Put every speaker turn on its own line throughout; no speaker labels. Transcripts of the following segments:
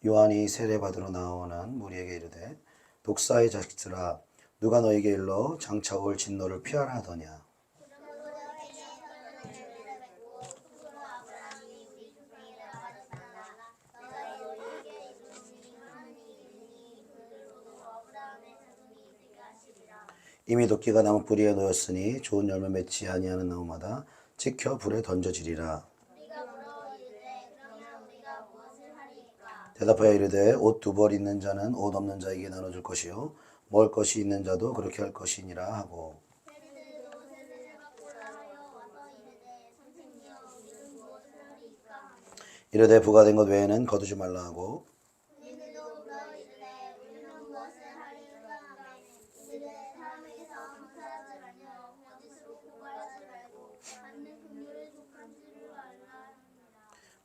요한이 세례받으러 나오는 무리에게 이르되 독사의 자식들아 누가 너에게 일러 장차 올 진노를 피하라 하더냐. 이미 도끼가 나무 뿌리에 놓였으니 좋은 열매 맺지 아니하는 나무마다 지켜 불에 던져지리라. 대답하여 이르되 옷 두 벌 있는 자는 옷 없는 자에게 나눠줄 것이요 먹을 것이 있는 자도 그렇게 할 것이니라 하고, 이르되 부과된 것 외에는 거두지 말라 하고,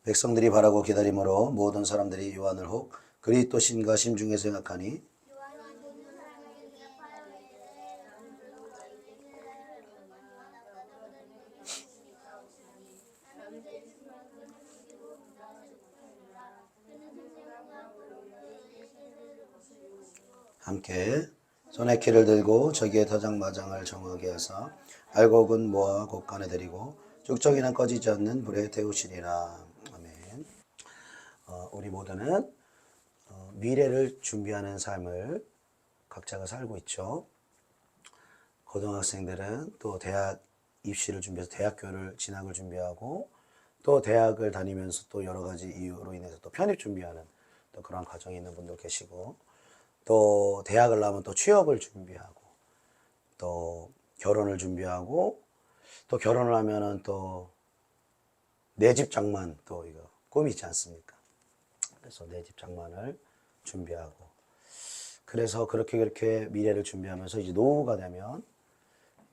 백성들이 바라고 기다림으로 모든 사람들이 요한을 혹 그리스도신가 심중에 생각하니 함께 손에 키를 들고 저기에 더장마장을 정하게 하사 알곡은 모아 곡간에 들이고 죽정이나 꺼지지 않는 불에 태우시리라. 아멘. 우리 모두는 미래를 준비하는 삶을 각자가 살고 있죠. 고등학생들은 또 대학 입시를 준비해서 대학교를 진학을 준비하고 또 대학을 다니면서 또 여러 가지 이유로 인해서 또 편입 준비하는 또 그런 과정이 있는 분들 계시고, 또 대학을 나오면 또 취업을 준비하고 또 결혼을 준비하고 또 결혼을 하면은 또 내 집 장만 또 이거 꿈이 있지 않습니까? 그래서 내 집 장만을 준비하고, 그래서 그렇게 미래를 준비하면서 이제 노후가 되면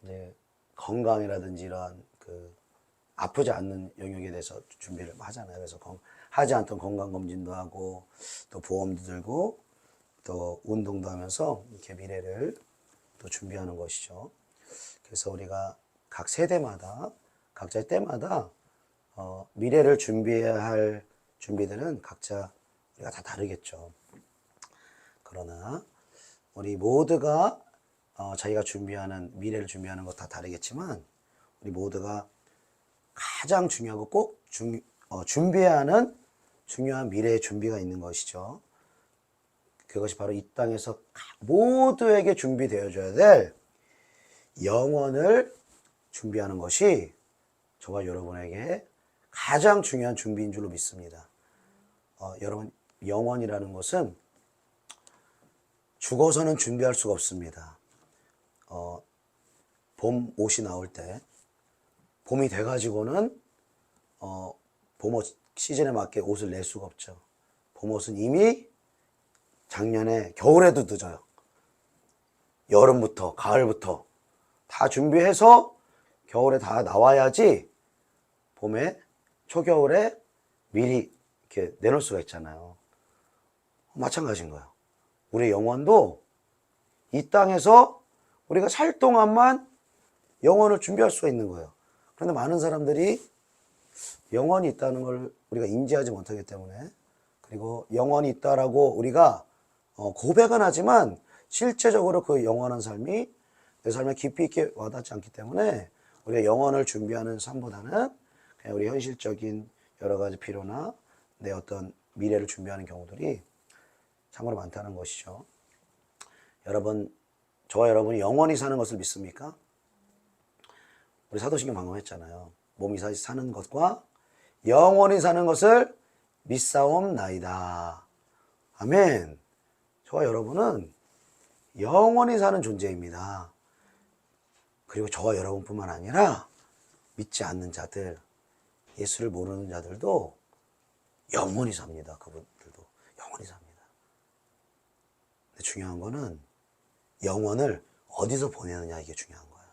이제 건강이라든지 이런 아프지 않는 영역에 대해서 준비를 하잖아요. 그래서 하지 않던 건강검진도 하고 또 보험도 들고 또 운동도 하면서 이렇게 미래를 또 준비하는 것이죠. 그래서 우리가 각 세대마다 각자의 때마다 미래를 준비해야 할 준비들은 각자 우리가 다 다르겠죠. 그러나 우리 모두가 자기가 준비하는 미래를 준비하는 것 다 다르겠지만 우리 모두가 가장 중요하고 꼭 준비해야 하는 중요한 미래의 준비가 있는 것이죠. 그것이 바로 이 땅에서 모두에게 준비되어줘야 될 영원을 준비하는 것이 저와 여러분에게 가장 중요한 준비인 줄로 믿습니다. 여러분, 영원이라는 것은 죽어서는 준비할 수가 없습니다. 봄 옷이 나올 때 봄이 돼가지고는 봄옷 시즌에 맞게 옷을 낼 수가 없죠. 봄옷은 이미 작년에 겨울에도 늦어요. 여름부터 가을부터 다 준비해서 겨울에 다 나와야지 봄에 초겨울에 미리 이렇게 내놓을 수가 있잖아요. 마찬가지인 거예요. 우리의 영혼도 이 땅에서 우리가 살 동안만 영혼을 준비할 수가 있는 거예요. 그런데 많은 사람들이 영혼이 있다는 걸 우리가 인지하지 못하기 때문에, 그리고 영혼이 있다라고 우리가 고백은 하지만 실제적으로 그 영원한 삶이 내 삶에 깊이 있게 와닿지 않기 때문에 우리가 영혼을 준비하는 삶보다는 그냥 우리 현실적인 여러 가지 필요나 내 어떤 미래를 준비하는 경우들이 참으로 많다는 것이죠. 여러분, 저와 여러분이 영원히 사는 것을 믿습니까? 우리 사도신경 방금 했잖아요. 몸이 사는 것과 영원히 사는 것을 믿사옵나이다. 아멘. 저와 여러분은 영원히 사는 존재입니다. 그리고 저와 여러분뿐만 아니라 믿지 않는 자들, 예수를 모르는 자들도 영원히 삽니다. 그분들도 영원히 삽니다. 근데 중요한 거는 영원을 어디서 보내느냐, 이게 중요한 거예요.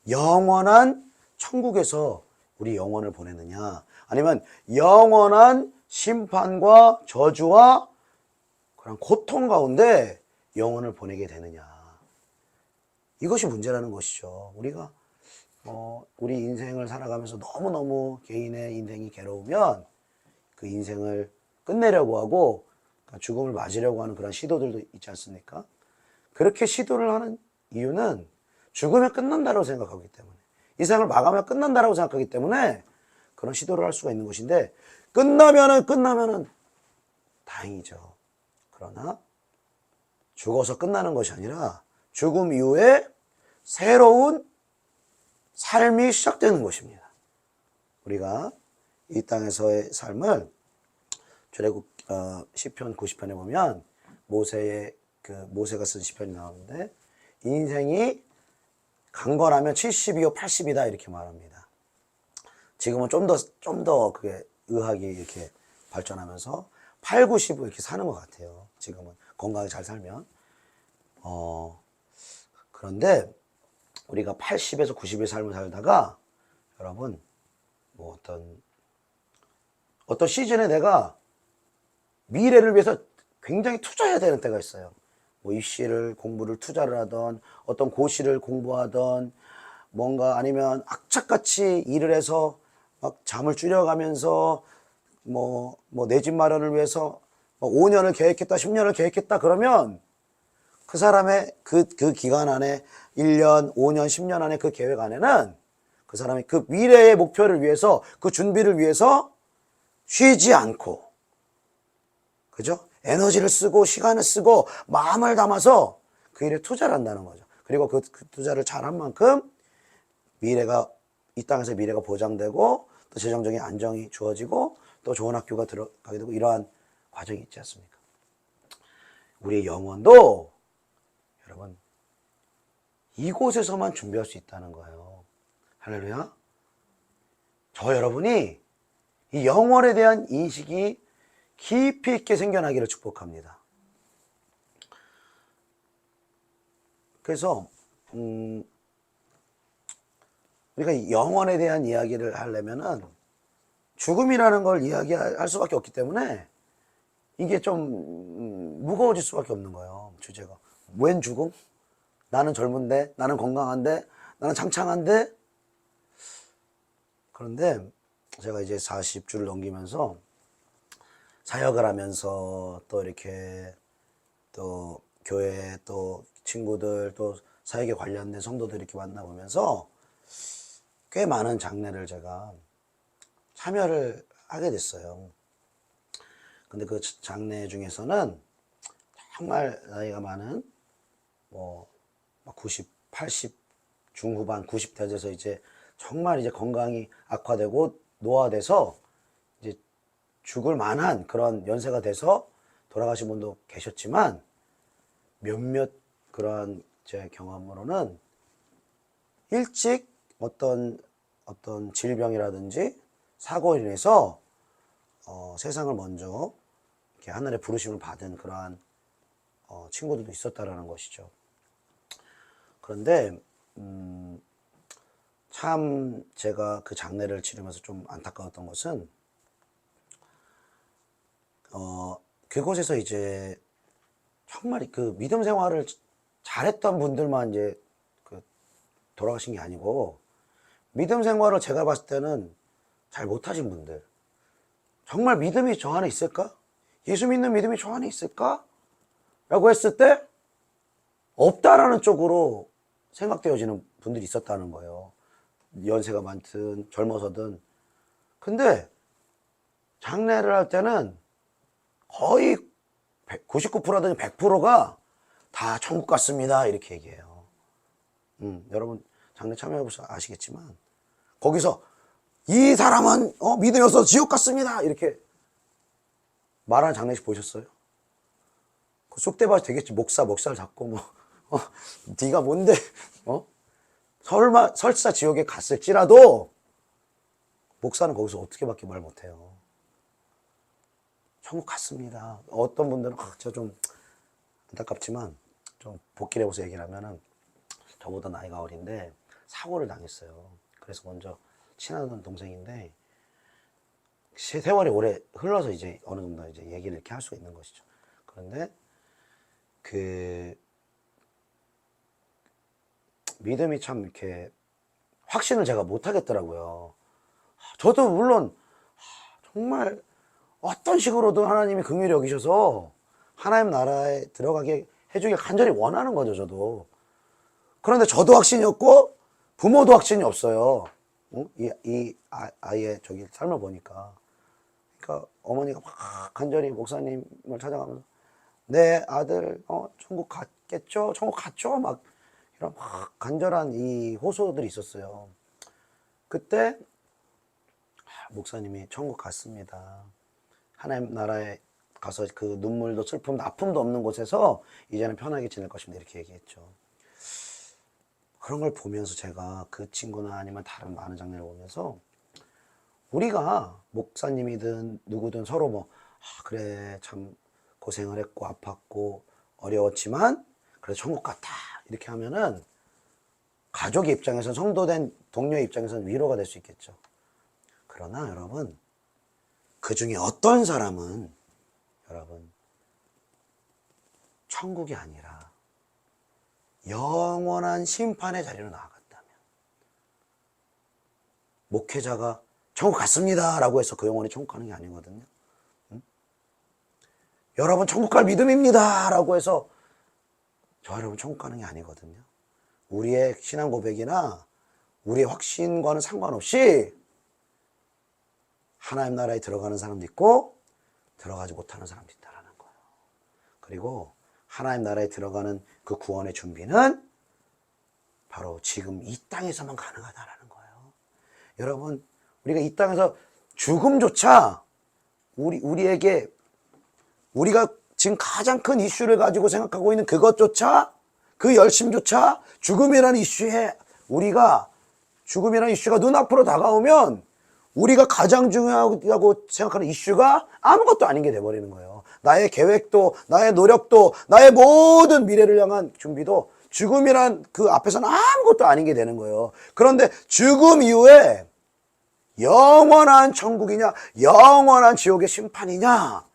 영원한 천국에서 우리 영혼을 보내느냐, 아니면 영원한 심판과 저주와 그런 고통 가운데 영혼을 보내게 되느냐, 이것이 문제라는 것이죠. 우리가 우리 인생을 살아가면서 너무너무 개인의 인생이 괴로우면 그 인생을 끝내려고 하고 그러니까 죽음을 맞으려고 하는 그런 시도들도 있지 않습니까? 그렇게 시도를 하는 이유는 죽으면 끝난다고 생각하기 때문에, 이 세상을 마감하면 끝난다고 생각하기 때문에 그런 시도를 할 수가 있는 것인데, 끝나면은 다행이죠. 그러나 죽어서 끝나는 것이 아니라 죽음 이후에 새로운 삶이 시작되는 것입니다. 우리가 이 땅에서의 삶을 출애굽 시편 90편에 보면 모세가 쓴 시편이 나오는데, 인생이 강건하면 70이요 80이다 이렇게 말합니다. 지금은 좀 더 그게 의학이 이렇게 발전하면서 8, 90을 이렇게 사는 것 같아요. 지금은 건강하게 잘 살면. 그런데 우리가 80에서 90의 삶을 살다가, 여러분, 뭐 어떤 시즌에 내가 미래를 위해서 굉장히 투자해야 되는 때가 있어요. 뭐 입시를 공부를 투자를 하던, 어떤 고시를 공부하던, 뭔가 아니면 악착같이 일을 해서 막 잠을 줄여가면서 내 집 마련을 위해서 5년을 계획했다, 10년을 계획했다 그러면 그 사람의 그 기간 안에 1년, 5년, 10년 안에 그 계획 안에는 그 사람이 그 미래의 목표를 위해서, 그 준비를 위해서 쉬지 않고, 그죠? 에너지를 쓰고 시간을 쓰고 마음을 담아서 그 일에 투자를 한다는 거죠. 그리고 그 투자를 잘한 만큼 이 땅에서 미래가 보장되고, 또 재정적인 안정이 주어지고, 또 좋은 학교가 들어가게 되고, 이러한 과정이 있지 않습니까? 우리의 영혼도 여러분 이곳에서만 준비할 수 있다는 거예요. 할렐루야. 저 여러분이 이 영혼에 대한 인식이 깊이 있게 생겨나기를 축복합니다. 그래서 우리가 영혼에 대한 이야기를 하려면은 죽음이라는 걸 이야기할 수밖에 없기 때문에 이게 좀 무거워질 수밖에 없는 거예요. 주제가. 웬 죽음? 나는 젊은데, 나는 건강한데, 나는 창창한데. 그런데 제가 이제 40주를 넘기면서 사역을 하면서 또 이렇게 또 교회 또 친구들 또 사역에 관련된 성도들 이렇게 만나보면서 꽤 많은 장례를 제가 참여를 하게 됐어요. 근데 그 장례 중에서는 정말 나이가 많은 90, 80 중후반 90대 돼서 이제 정말 이제 건강이 악화되고 노화돼서 이제 죽을 만한 그런 연세가 돼서 돌아가신 분도 계셨지만, 몇몇 그러한 제 경험으로는 일찍 어떤 질병이라든지 사고로 인해서 세상을 먼저 이렇게 하늘의 부르심을 받은 그러한 친구들도 있었다라는 것이죠. 그런데 참 제가 그 장례를 치르면서 좀 안타까웠던 것은 그곳에서 이제 정말 그 믿음 생활을 잘했던 분들만 이제 돌아가신 게 아니고, 믿음 생활을 제가 봤을 때는 잘 못하신 분들, 정말 믿음이 저 안에 있을까? 예수 믿는 믿음이 저 안에 있을까? 라고 했을 때 없다라는 쪽으로 생각되어지는 분들이 있었다는 거예요. 연세가 많든 젊어서든. 근데 장례를 할 때는 거의 99%든 100%가 다 천국 갔습니다 이렇게 얘기해요. 여러분 장례 참여해보셔서 아시겠지만, 거기서 이 사람은 믿음이 없어서 지옥 갔습니다 이렇게 말하는 장례식 보셨어요? 그 쑥대밭이 되겠지. 목사를 잡고 네가 뭔데 설사 지옥에 갔을지라도 목사는 거기서 어떻게밖에 말 못해요. 천국 갔습니다. 어떤 분들은 진짜 좀 안타깝지만, 좀 복귀를 해보서 얘기를 하면은 저보다 나이가 어린데 사고를 당했어요. 그래서 먼저 친하던 동생인데, 세월이 오래 흘러서 이제 어느 정도 이제 얘기를 이렇게 할 수가 있는 것이죠. 그런데 그 믿음이 참 이렇게 확신을 제가 못 하겠더라고요. 저도 물론 정말 어떤 식으로든 하나님이 긍휼히 여기셔서 하나님 나라에 들어가게 해주길 간절히 원하는 거죠, 저도. 그런데 저도 확신이 없고 부모도 확신이 없어요. 아이의 저기 삶을 보니까. 그러니까 어머니가 막 간절히 목사님을 찾아가면서 내 아들 천국 갔겠죠? 천국 갔죠? 막 이런 막 간절한 이 호소들이 있었어요. 그때 목사님이 천국 갔습니다. 하나님 나라에 가서 그 눈물도 슬픔도 아픔도 없는 곳에서 이제는 편하게 지낼 것입니다. 이렇게 얘기했죠. 그런 걸 보면서 제가 그 친구나 아니면 다른 많은 장면을 보면서 우리가 목사님이든 누구든 서로 뭐 그래 참 고생을 했고 아팠고 어려웠지만 그래도 천국 갔다 이렇게 하면은 가족의 입장에서 성도된 동료의 입장에서는 위로가 될 수 있겠죠. 그러나 여러분 그 중에 어떤 사람은 여러분 천국이 아니라 영원한 심판의 자리로 나아갔다면 목회자가 천국 갔습니다 라고 해서 그 영혼이 천국 가는 게 아니거든요. 여러분 천국 갈 믿음입니다 라고 해서 저 여러분 천국 가는 게 아니거든요. 우리의 신앙 고백이나 우리의 확신과는 상관없이 하나님 나라에 들어가는 사람도 있고 들어가지 못하는 사람도 있다는 거예요. 그리고 하나님 나라에 들어가는 그 구원의 준비는 바로 지금 이 땅에서만 가능하다는 거예요. 여러분 우리가 이 땅에서 죽음조차 우리에게 우리가 지금 가장 큰 이슈를 가지고 생각하고 있는 그것조차 그 열심조차 죽음이라는 이슈에 우리가 죽음이라는 이슈가 눈앞으로 다가오면 우리가 가장 중요하다고 생각하는 이슈가 아무것도 아닌 게 돼버리는 거예요. 나의 계획도 나의 노력도 나의 모든 미래를 향한 준비도 죽음이란 그 앞에서는 아무것도 아닌 게 되는 거예요. 그런데 죽음 이후에 영원한 천국이냐 영원한 지옥의 심판이냐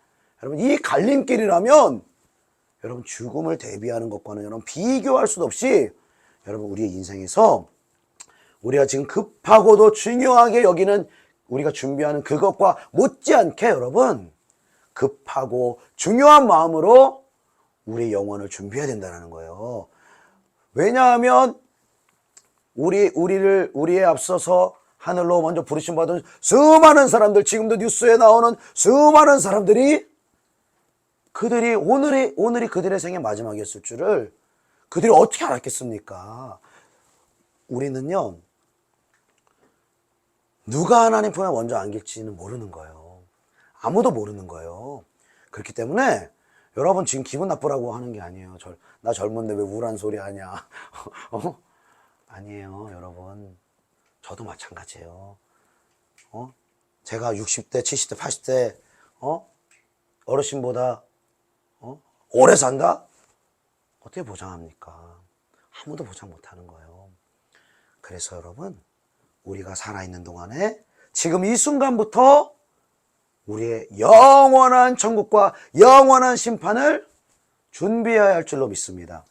여러분 이 갈림길이라면 여러분 죽음을 대비하는 것과는 여러분 비교할 수도 없이 여러분 우리의 인생에서 우리가 지금 급하고도 중요하게 여기는 우리가 준비하는 그것과 못지않게 여러분 급하고 중요한 마음으로 우리의 영혼을 준비해야 된다는 거예요. 왜냐하면 우리에 앞서서 하늘로 먼저 부르심 받은 수많은 사람들 지금도 뉴스에 나오는 수많은 사람들이 그들이 오늘이 그들의 생의 마지막이었을 줄을 그들이 어떻게 알았겠습니까? 우리는요 누가 하나님 품에 먼저 안길지는 모르는 거예요. 아무도 모르는 거예요. 그렇기 때문에 여러분 지금 기분 나쁘라고 하는 게 아니에요. 나 젊은데 왜 우울한 소리 하냐. 아니에요 여러분. 저도 마찬가지예요. 제가 60대 70대 80대 어르신보다 오래 산다? 어떻게 보장합니까? 아무도 보장 못하는 거예요. 그래서 여러분 우리가 살아있는 동안에 지금 이 순간부터 우리의 영원한 천국과 영원한 심판을 준비해야 할 줄로 믿습니다.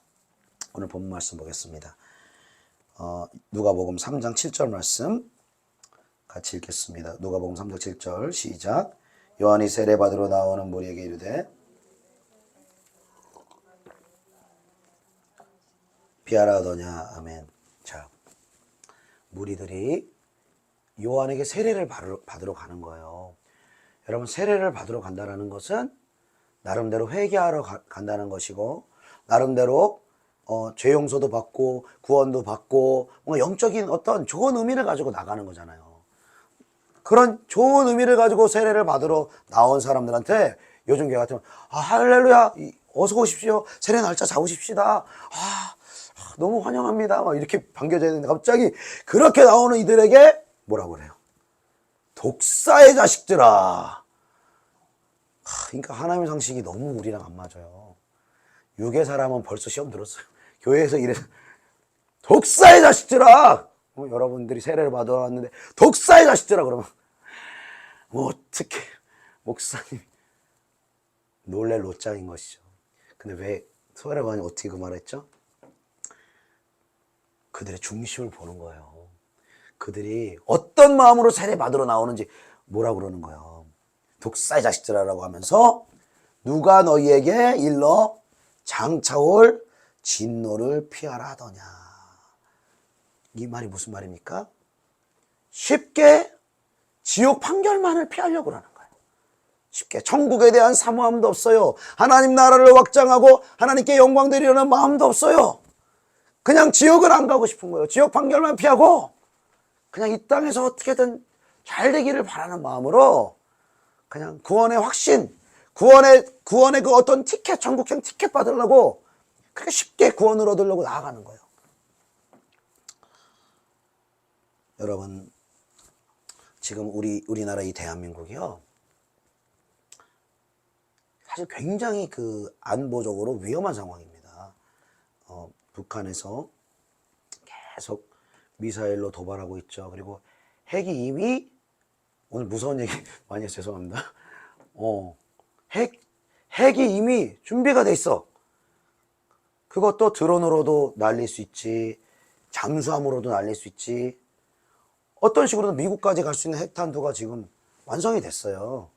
오늘 본문 말씀 보겠습니다. 누가복음 3장 7절 말씀 같이 읽겠습니다. 누가복음 3장 7절 시작. 요한이 세례받으러 나오는 무리에게 이르되 피하라 하더냐. 아멘. 자, 무리들이 요한에게 세례를 받으러 가는 거예요. 여러분 세례를 받으러 간다는 것은 나름대로 회개하러 간다는 것이고 나름대로 죄 용서도 받고 구원도 받고 뭔가 영적인 어떤 좋은 의미를 가지고 나가는 거잖아요. 그런 좋은 의미를 가지고 세례를 받으러 나온 사람들한테 요즘 교회 같으면 할렐루야 어서 오십시오. 세례 날짜 잡으십시다. 너무 환영합니다. 막 이렇게 반겨져야 되는데 갑자기 그렇게 나오는 이들에게 뭐라고 그래요? 독사의 자식들아. 그러니까 하나님의 상식이 너무 우리랑 안 맞아요. 육의 사람은 벌써 시험 들었어요. 교회에서 이래서 독사의 자식들아. 여러분들이 세례를 받아 왔는데 독사의 자식들아 그러면 어떻게 목사님 놀랄 로짱인 것이죠. 근데 왜 소아라반이 어떻게 그 말했죠? 그들의 중심을 보는 거예요. 그들이 어떤 마음으로 세례 받으러 나오는지 뭐라고 그러는 거예요. 독사의 자식들아라고 하면서 누가 너희에게 일러 장차올 진노를 피하라 하더냐. 이 말이 무슨 말입니까? 쉽게 지옥 판결만을 피하려고 하는 거예요. 쉽게 천국에 대한 사모함도 없어요. 하나님 나라를 확장하고 하나님께 영광 드리려는 마음도 없어요. 그냥 지옥을 안 가고 싶은 거예요. 지옥 판결만 피하고 그냥 이 땅에서 어떻게든 잘 되기를 바라는 마음으로 그냥 구원의 확신, 구원의 그 어떤 티켓, 천국행 티켓 받으려고 그렇게 쉽게 구원을 얻으려고 나아가는 거예요. 여러분, 지금 우리나라 이 대한민국이요, 사실 굉장히 그 안보적으로 위험한 상황입니다. 북한에서 계속 미사일로 도발하고 있죠. 그리고 핵이 이미, 오늘 무서운 얘기 많이 해서 죄송합니다. 핵이 이미 준비가 돼 있어. 그것도 드론으로도 날릴 수 있지, 잠수함으로도 날릴 수 있지, 어떤 식으로든 미국까지 갈 수 있는 핵탄두가 지금 완성이 됐어요.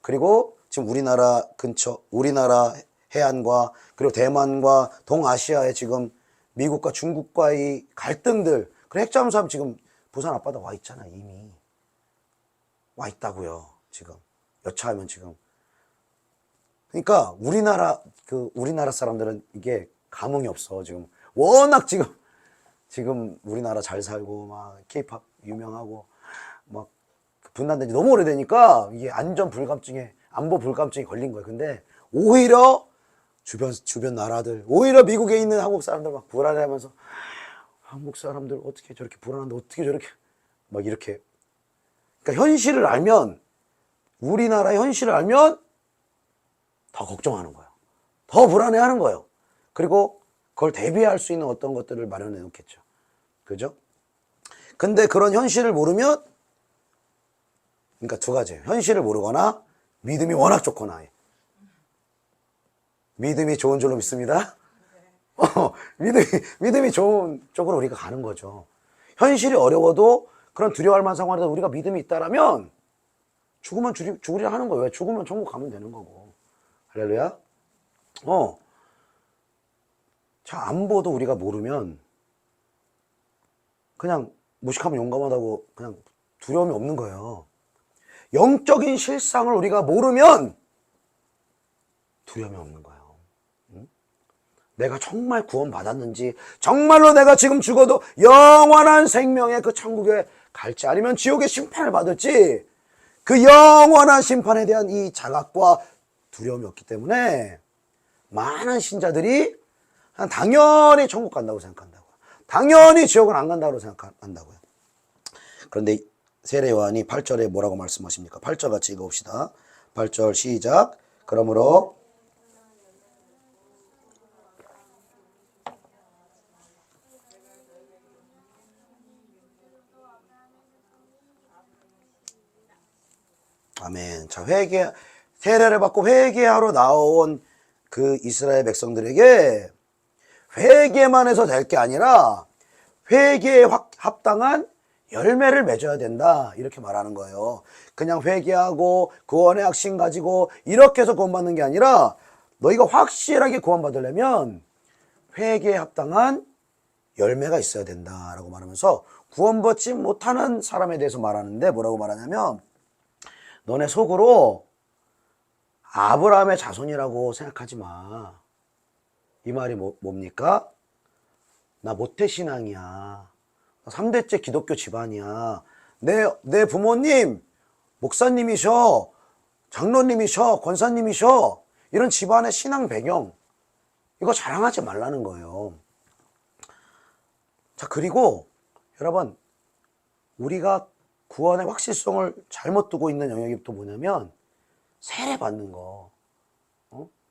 그리고 지금 우리나라 근처, 우리나라 해안과 그리고 대만과 동아시아에 지금 미국과 중국과의 갈등들, 그리고 핵잠수함 지금 부산 앞바다 와 있잖아. 이미 와 있다고요. 지금 여차하면 지금. 그러니까 우리나라 사람들은 이게 감흥이 없어. 지금 워낙 지금 우리나라 잘 살고 막 케이팝 유명하고 막 분단된 지 너무 오래되니까 이게 안전 불감증에, 안보 불감증이 걸린 거예요. 근데 오히려 주변 나라들, 오히려 미국에 있는 한국 사람들 막 불안해하면서, 한국 사람들 어떻게 저렇게 불안한데 어떻게 저렇게 막 이렇게. 그러니까 현실을 알면, 우리나라의 현실을 알면 더 걱정하는 거예요. 더 불안해하는 거예요. 그리고 그걸 대비할 수 있는 어떤 것들을 마련해 놓겠죠. 그죠? 근데 그런 현실을 모르면, 그러니까 두 가지예요. 현실을 모르거나 믿음이 워낙 좋거나. 믿음이 좋은 줄로 믿습니다. 믿음이 좋은 쪽으로 우리가 가는 거죠. 현실이 어려워도 그런 두려워할 만한 상황에서 우리가 믿음이 있다라면 죽으면 죽으리라 하는 거예요. 왜? 죽으면 천국 가면 되는 거고. 할렐루야. 자, 안보도 우리가 모르면 그냥 무식하면 용감하다고 그냥 두려움이 없는 거예요. 영적인 실상을 우리가 모르면 두려움이 없는 거예요. 내가 정말 구원받았는지, 정말로 내가 지금 죽어도 영원한 생명의 그 천국에 갈지 아니면 지옥의 심판을 받을지, 그 영원한 심판에 대한 이 자각과 두려움이 없기 때문에 많은 신자들이 당연히 천국 간다고 생각한다고요. 당연히 지옥은 안 간다고 생각한다고요. 그런데 세례 요한이 8절에 뭐라고 말씀하십니까? 8절 같이 읽어봅시다. 8절 시작. 그러므로 아멘. 자, 세례를 받고 회개하러 나온 그 이스라엘 백성들에게 회개만 해서 될 게 아니라 회개에 합당한 열매를 맺어야 된다, 이렇게 말하는 거예요. 그냥 회개하고 구원의 확신 가지고 이렇게 해서 구원받는 게 아니라, 너희가 확실하게 구원받으려면 회개에 합당한 열매가 있어야 된다라고 말하면서 구원받지 못하는 사람에 대해서 말하는데 뭐라고 말하냐면, 너네 속으로 아브라함의 자손이라고 생각하지 마. 이 말이 뭡니까? 나 모태신앙이야. 3대째 기독교 집안이야. 내 부모님 목사님이셔, 장로님이셔, 권사님이셔. 이런 집안의 신앙 배경, 이거 자랑하지 말라는 거예요. 자, 그리고 여러분, 우리가 구원의 확실성을 잘못 두고 있는 영역이 또 뭐냐면 세례 받는 거.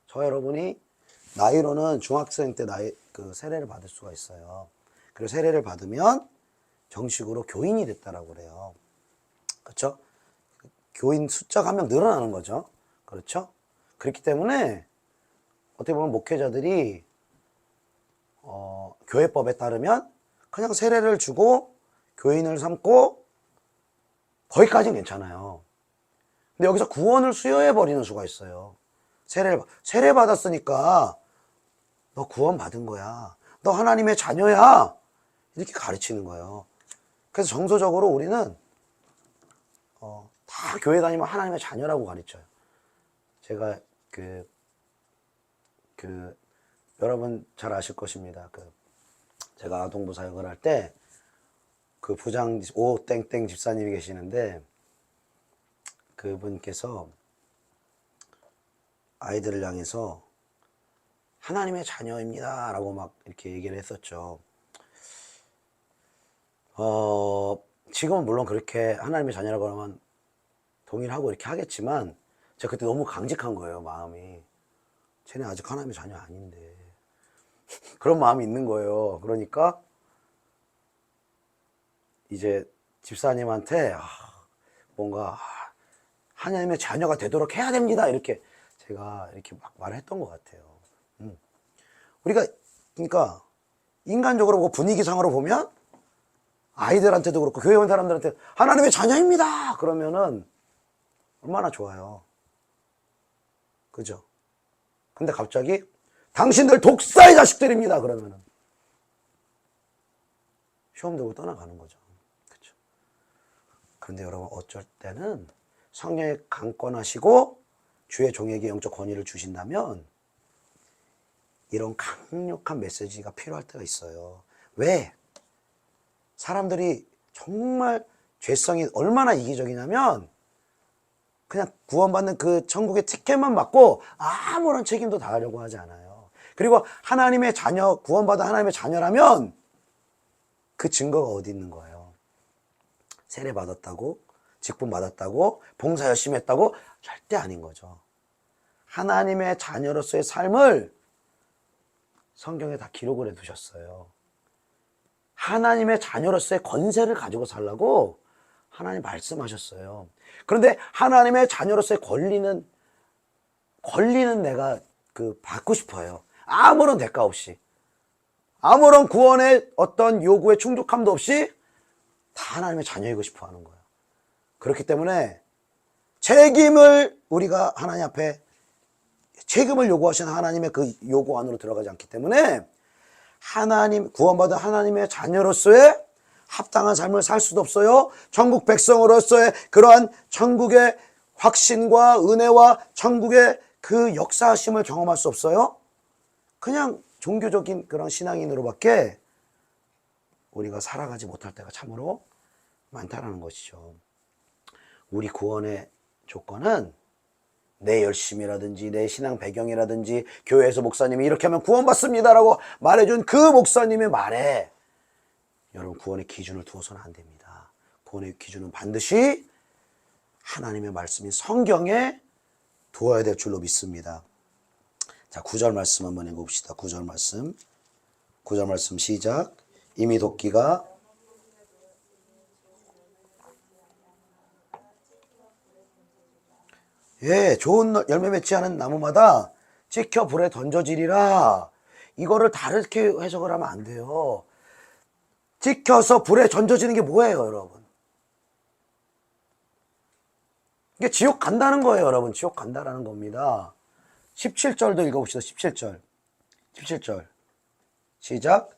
저 여러분이 나이로는 중학생 때 그 세례를 받을 수가 있어요. 그리고 세례를 받으면 정식으로 교인이 됐다라고 그래요. 그렇죠? 교인 숫자가 한 명 늘어나는 거죠. 그렇죠? 그렇기 때문에 어떻게 보면 목회자들이 교회법에 따르면 그냥 세례를 주고 교인을 삼고 거기까지는 괜찮아요. 근데 여기서 구원을 수여해 버리는 수가 있어요. 세례 받았으니까 너 구원 받은 거야. 너 하나님의 자녀야. 이렇게 가르치는 거예요. 그래서 정서적으로 우리는 다 교회 다니면 하나님의 자녀라고 가르쳐요. 제가 여러분 잘 아실 것입니다. 제가 아동부 사역을 할 때 그 부장 오땡땡 집사님이 계시는데 그분께서 아이들을 향해서 하나님의 자녀입니다 라고 막 이렇게 얘기를 했었죠. 지금은 물론 그렇게 하나님의 자녀라고 하면 동의를 하고 이렇게 하겠지만 제가 그때 너무 강직한 거예요. 마음이. 쟤네 아직 하나님의 자녀 아닌데 그런 마음이 있는 거예요. 그러니까 이제 집사님한테 뭔가 하나님의 자녀가 되도록 해야 됩니다. 이렇게 제가 이렇게 막 말을 했던 것 같아요. 우리가 그러니까 인간적으로 뭐 분위기상으로 보면 아이들한테도 그렇고 교회 온 사람들한테 하나님의 자녀입니다. 그러면은 얼마나 좋아요. 그죠? 근데 갑자기 당신들 독사의 자식들입니다. 그러면은 시험 들고 떠나가는 거죠. 그렇죠? 그런데 여러분 어쩔 때는 성령에 강권하시고 주의 종에게 영적 권위를 주신다면 이런 강력한 메시지가 필요할 때가 있어요. 왜? 사람들이 정말 죄성이 얼마나 이기적이냐면 그냥 구원받는 그 천국의 티켓만 받고 아무런 책임도 다하려고 하지 않아요. 그리고 하나님의 자녀, 구원받은 하나님의 자녀라면 그 증거가 어디 있는 거예요? 세례 받았다고? 직분 받았다고? 봉사 열심히 했다고? 절대 아닌 거죠. 하나님의 자녀로서의 삶을 성경에 다 기록을 해두셨어요. 하나님의 자녀로서의 권세를 가지고 살라고 하나님 말씀하셨어요. 그런데 하나님의 자녀로서의 권리는 내가 받고 싶어요. 아무런 대가 없이. 아무런 구원의 어떤 요구에 충족함도 없이 다 하나님의 자녀이고 싶어 하는 거예요. 그렇기 때문에 책임을 우리가 하나님 앞에 책임을 요구하시는 하나님의 그 요구 안으로 들어가지 않기 때문에 구원받은 하나님의 자녀로서의 합당한 삶을 살 수도 없어요. 천국 백성으로서의 그러한 천국의 확신과 은혜와 천국의 그 역사하심을 경험할 수 없어요. 그냥 종교적인 그런 신앙인으로밖에 우리가 살아가지 못할 때가 참으로 많다라는 것이죠. 우리 구원의 조건은 내 열심이라든지 내 신앙 배경이라든지 교회에서 목사님이 이렇게 하면 구원받습니다라고 말해준 그 목사님의 말에 여러분 구원의 기준을 두어서는 안 됩니다. 구원의 기준은 반드시 하나님의 말씀인 성경에 두어야 될 줄로 믿습니다. 자, 9절 말씀 한번 읽어봅시다. 9절 말씀 시작. 이미 도끼가 좋은 열매 맺지 않은 나무마다 찍혀 불에 던져지리라. 이거를 다르게 해석을 하면 안 돼요. 찍혀서 불에 던져지는 게 뭐예요, 여러분? 이게 지옥 간다는 거예요, 여러분. 지옥 간다라는 겁니다. 17절도 읽어봅시다. 17절 시작.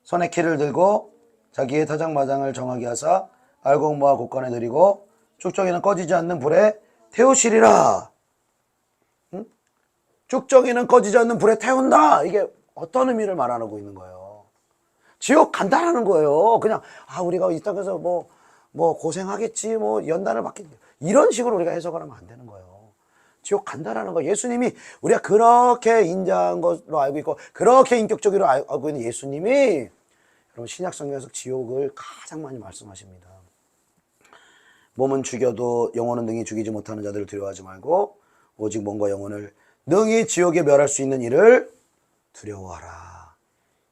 손에 키를 들고 자기의 타작마당을 정하게 하사 알곡모아 곳간에 들이고 쭉정이는 꺼지지 않는 불에 태우시리라. 응? 쭉정이는 꺼지지 않는 불에 태운다. 이게 어떤 의미를 말하고 있는 거예요? 지옥 간다라는 거예요. 그냥 우리가 이 땅에서 뭐 고생하겠지, 연단을 받겠지, 이런 식으로 우리가 해석을 하면 안 되는 거예요. 지옥 간다라는 거. 예수님이 우리가 그렇게 인자한 것으로 알고 있고 그렇게 인격적으로 알고 있는 예수님이 여러분 신약 성경에서 지옥을 가장 많이 말씀하십니다. 몸은 죽여도 영혼은 능히 죽이지 못하는 자들을 두려워하지 말고 오직 몸과 영혼을 능히 지옥에 멸할 수 있는 이를 두려워하라.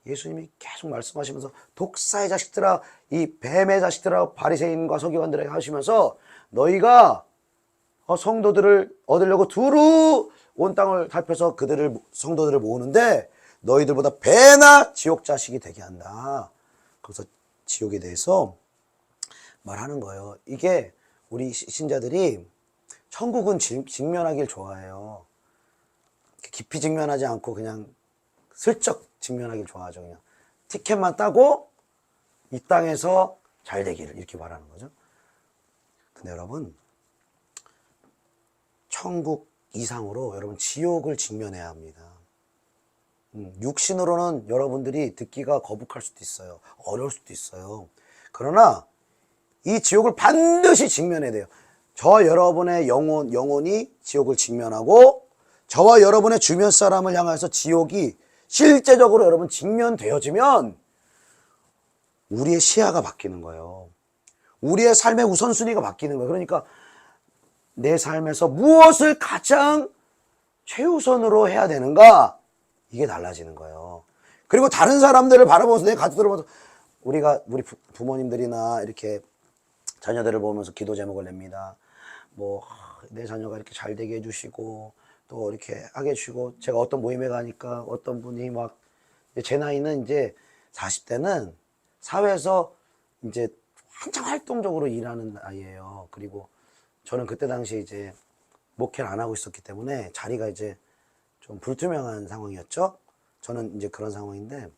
예수님이 계속 말씀하시면서 독사의 자식들아, 이 뱀의 자식들아, 바리새인과 서기관들에게 하시면서 너희가 성도들을 얻으려고 두루 온 땅을 살펴서 성도들을 모으는데 너희들보다 배나 지옥 자식이 되게 한다. 그래서 지옥에 대해서 말하는 거예요. 이게 우리 신자들이 천국은 직면하길 좋아해요. 깊이 직면하지 않고 그냥 슬쩍 직면하길 좋아하죠. 그냥 티켓만 따고 이 땅에서 잘 되기를 이렇게 바라는 거죠. 근데 여러분, 천국 이상으로 여러분 지옥을 직면해야 합니다. 육신으로는 여러분들이 듣기가 거북할 수도 있어요. 어려울 수도 있어요. 그러나 이 지옥을 반드시 직면해야 돼요. 저와 여러분의 영혼이 지옥을 직면하고 저와 여러분의 주변 사람을 향해서 지옥이 실제적으로 여러분 직면되어지면 우리의 시야가 바뀌는 거예요. 우리의 삶의 우선순위가 바뀌는 거예요. 그러니까 내 삶에서 무엇을 가장 최우선으로 해야 되는가? 이게 달라지는 거예요. 그리고 다른 사람들을 바라보면서 내 가족들을 보면서 우리 부모님들이나 이렇게 자녀들을 보면서 기도 제목을 냅니다. 뭐 내 자녀가 이렇게 잘 되게 해주시고 또 이렇게 하게 해주시고, 제가 어떤 모임에 가니까 어떤 분이 막, 제 나이는 이제 40대는 사회에서 이제 한창 활동적으로 일하는 나이예요. 그리고 저는 그때 당시에 이제 목회를 안 하고 있었기 때문에 자리가 이제 좀 불투명한 상황이었죠. 저는 이제 그런 상황인데,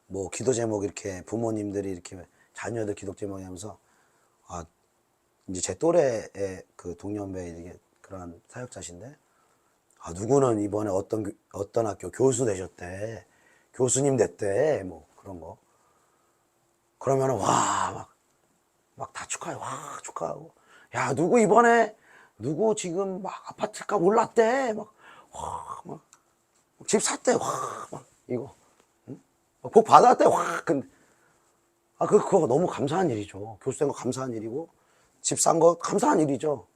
뭐 기도 제목 이렇게 부모님들이 이렇게 자녀들 기도 제목 하면서, 이제 제 또래의 그 동년배 이게 그런 사역자신데, 누구는 이번에 어떤 학교 교수 되셨대, 교수님 됐대, 뭐 그런 거. 그러면은 막 다 축하해, 축하하고, 야 누구 이번에 누구 지금 막 아파트값 올랐대, 막 집 샀대, 막 이거, 응? 복 받았대, 근데 그거 너무 감사한 일이죠. 교수 된 거 감사한 일이고 집 산 거 감사한 일이죠.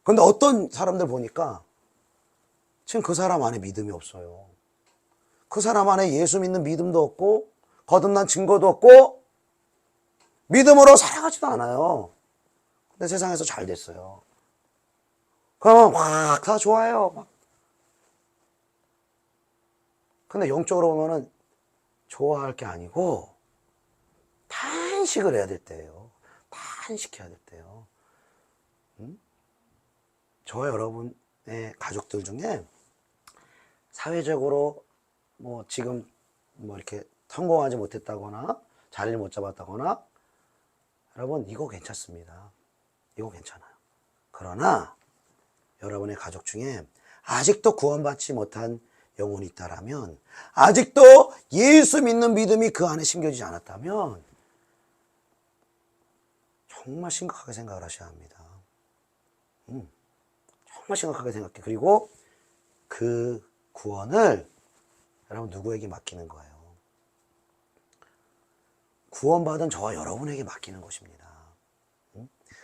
근데 어떤 사람들 보니까 지금 그 사람 안에 믿음이 없어요. 그 사람 안에 예수 믿는 믿음도 없고 거듭난 증거도 없고 믿음으로 살아가지도 않아요. 근데 세상에서 잘 됐어요. 그러면 다 좋아요. 막. 근데 영적으로 보면은 좋아할 게 아니고 탄식을 해야 될 때예요. 탄식해야 될 때예요. 저와 여러분의 가족들 중에 사회적으로 뭐 지금 뭐 이렇게 성공하지 못했다거나 자리를 못 잡았다거나, 여러분 이거 괜찮습니다. 이거 괜찮아요. 그러나 여러분의 가족 중에 아직도 구원받지 못한 영혼이 있다라면, 아직도 예수 믿는 믿음이 그 안에 심겨지지 않았다면 정말 심각하게 생각을 하셔야 합니다. 정말 심각하게 생각해. 그리고 그 구원을 여러분 누구에게 맡기는 거예요? 구원받은 저와 여러분에게 맡기는 것입니다.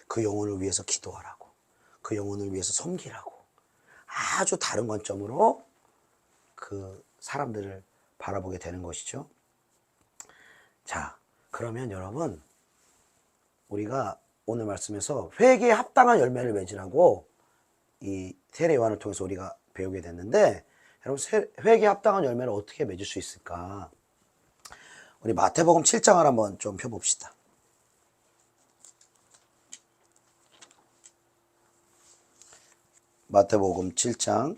그 영혼을 위해서 기도하라고, 그 영혼을 위해서 섬기라고, 아주 다른 관점으로 그 사람들을 바라보게 되는 것이죠. 자, 그러면 여러분, 우리가 오늘 말씀에서 회개에 합당한 열매를 맺으라고 이 세례 요한을 통해서 우리가 배우게 됐는데, 여러분 회개에 합당한 열매를 어떻게 맺을 수 있을까? 우리 마태복음 7장을 한번 좀 펴봅시다. 마태복음 7장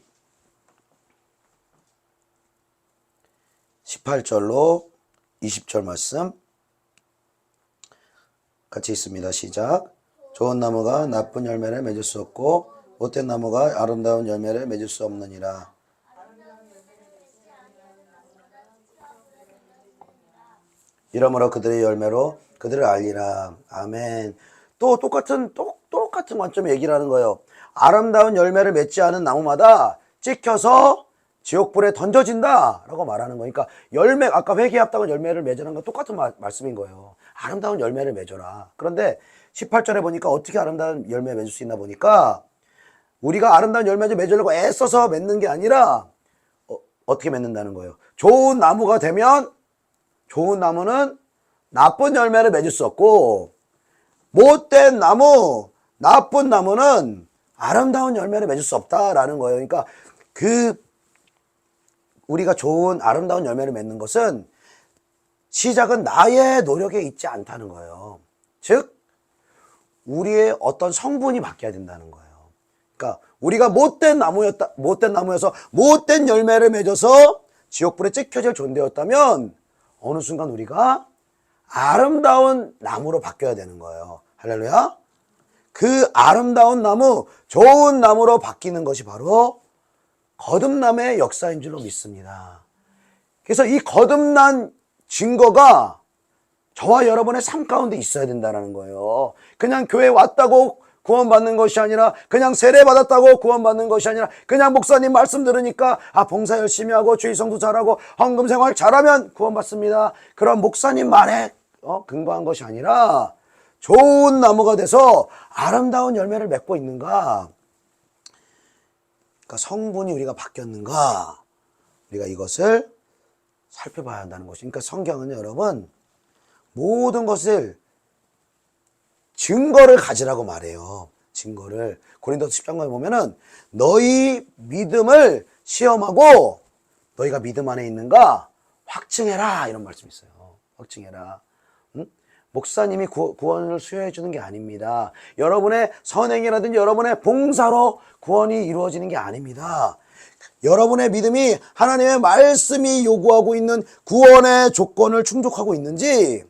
18절로 20절 말씀 같이 있습니다. 시작. 좋은 나무가 나쁜 열매를 맺을 수 없고 못된 나무가 아름다운 열매를 맺을 수 없느니라. 이러므로 그들의 열매로 그들을 알리라. 아멘. 또 똑같은 관점의 얘기를 하는 거예요. 아름다운 열매를 맺지 않은 나무마다 찍혀서 지옥불에 던져진다 라고 말하는 거니까, 열매, 아까 회개에 합당한 열매를 맺으라는 건 똑같은 말씀인 거예요. 아름다운 열매를 맺어라. 그런데 18절에 보니까 어떻게 아름다운 열매 맺을 수 있나 보니까, 우리가 아름다운 열매를 맺으려고 애써서 맺는 게 아니라 어떻게 맺는다는 거예요. 좋은 나무가 되면, 좋은 나무는 나쁜 열매를 맺을 수 없고, 못된 나무, 나쁜 나무는 아름다운 열매를 맺을 수 없다라는 거예요. 그러니까 우리가 좋은 아름다운 열매를 맺는 것은 시작은 나의 노력에 있지 않다는 거예요. 즉 우리의 어떤 성분이 바뀌어야 된다는 거예요. 그러니까 우리가 못된 나무여서 못된 열매를 맺어서 지옥불에 찍혀질 존재였다면 어느 순간 우리가 아름다운 나무로 바뀌어야 되는 거예요. 할렐루야. 그 아름다운 나무, 좋은 나무로 바뀌는 것이 바로 거듭남의 역사인 줄로 믿습니다. 그래서 이 거듭난 증거가 저와 여러분의 삶 가운데 있어야 된다는 거예요. 그냥 교회 왔다고 구원받는 것이 아니라, 그냥 세례받았다고 구원받는 것이 아니라, 그냥 목사님 말씀 들으니까 봉사 열심히 하고 주일 성도 잘하고 헌금 생활 잘하면 구원받습니다. 그런 목사님 말에 근거한 것이 아니라 좋은 나무가 돼서 아름다운 열매를 맺고 있는가, 그러니까 성분이 우리가 바뀌었는가, 우리가 이것을 살펴봐야 한다는 것이. 그러니까 성경은 여러분 모든 것을 증거를 가지라고 말해요. 증거를. 고린도서 10장에 보면은 너희 믿음을 시험하고 너희가 믿음 안에 있는가 확증해라, 이런 말씀이 있어요. 확증해라. 목사님이 구원을 수여해 주는 게 아닙니다. 여러분의 선행이라든지 여러분의 봉사로 구원이 이루어지는 게 아닙니다. 여러분의 믿음이 하나님의 말씀이 요구하고 있는 구원의 조건을 충족하고 있는지